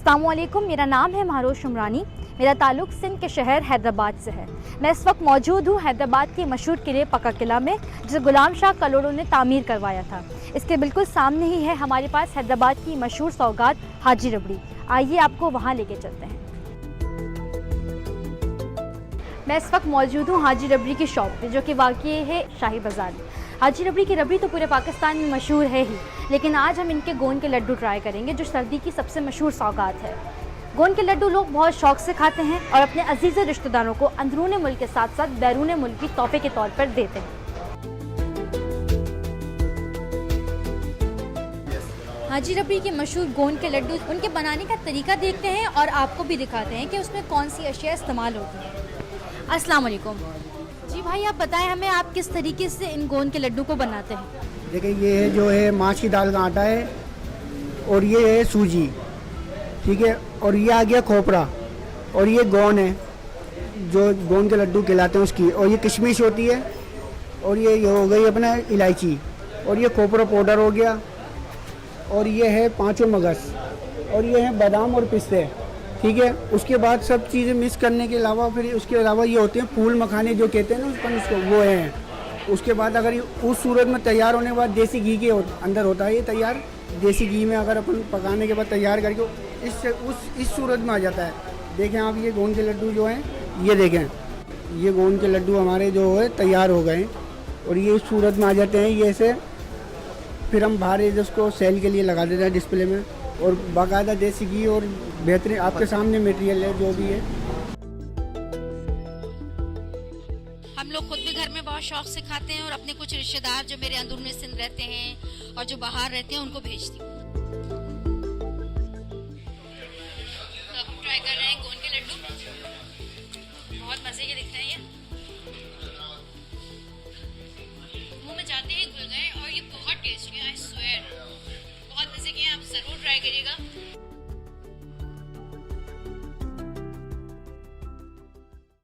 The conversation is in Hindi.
अस्सलामुअलैकुम, मेरा नाम है महारोश शुमरानी। मेरा ताल्लुक़ सिंध के शहर हैदराबाद से है। मैं इस वक्त मौजूद हूँ हैदराबाद के मशहूर किले पक्का किला में, जिसे गुलाम शाह कलोड़ों ने तामीर करवाया था। इसके बिल्कुल सामने ही है हमारे पास हैदराबाद की मशहूर सौगात हाजी रबड़ी। आइए आपको वहाँ लेके चलते हैं। मैं इस वक्त मौजूद हूँ हाजी रबड़ी की शॉप पे, जो कि वाक़ई है शाही बाज़ार में। हाजी रबड़ी की रबड़ी तो पूरे पाकिस्तान में मशहूर है ही, लेकिन आज हम इनके गोंद के लड्डू ट्राई करेंगे, जो सर्दी की सबसे मशहूर सौगात है। गोंद के लड्डू लोग बहुत शौक से खाते हैं और अपने अजीज़ रिश्तेदारों को अंदरूनी मुल्क के साथ साथ बैरूनी मुल्क भी तोहफे के तौर पर देते हैं। हाजी रबड़ी के मशहूर गोंद के लड्डू, उनके बनाने का तरीका देखते हैं और आपको भी दिखाते हैं कि उसमें कौन सी अशिया इस्तेमाल होती है। अस्सलाम वालेकुम जी भाई, आप बताएं हमें, आप किस तरीके से इन गोंद के लड्डू को बनाते हैं? देखिए, ये है जो है माछ की दाल का आटा है, और ये है सूजी, ठीक है, और ये आ गया खोपरा, और ये गोंद है जो गोंद के लड्डू कहलाते हैं उसकी, और ये किशमिश होती है, और ये हो गई अपना इलायची, और ये खोपरा पाउडर हो गया, और ये है पांचों मगज, और ये है बादाम और पिस्ते, ठीक है। उसके बाद सब चीज़ें मिक्स करने के अलावा फिर उसके अलावा ये होते हैं फूल मखाने जो कहते हैं ना उसको, वो हैं। उसके बाद अगर उस सूरत में तैयार होने के बाद देसी घी के अंदर होता है ये तैयार, देसी घी में अगर अपन पकाने के बाद तैयार करके इस सूरत में आ जाता है। देखें आप, ये गोंद के लड्डू जो हैं, ये देखें, ये गोंद के लड्डू हमारे जो है तैयार हो गए, और ये इस सूरत में आ जाते हैं। ये ऐसे फिर हम बाहर इसको सेल के लिए लगा देते हैं डिस्प्ले में, और बाकायदा देसी घी और बेहतरीन आपके सामने मटेरियल है जो भी है। हम लोग खुद भी घर में बहुत शौक से खाते हैं, और अपने कुछ रिश्तेदार जो मेरे अंदरूनी सिंध रहते हैं और जो बाहर रहते हैं उनको भेजती हूँ। तो अब हम ट्राई कर रहे हैं गोंद के लड्डू। बहुत मजे के दिख रहे हैं ये, मुंह में जाते ही घुल गए, और ये बहुत टेस्टी है। आई स्वेयर, बहुत मजे के हैं। आप जरूर ट्राई करिएगा।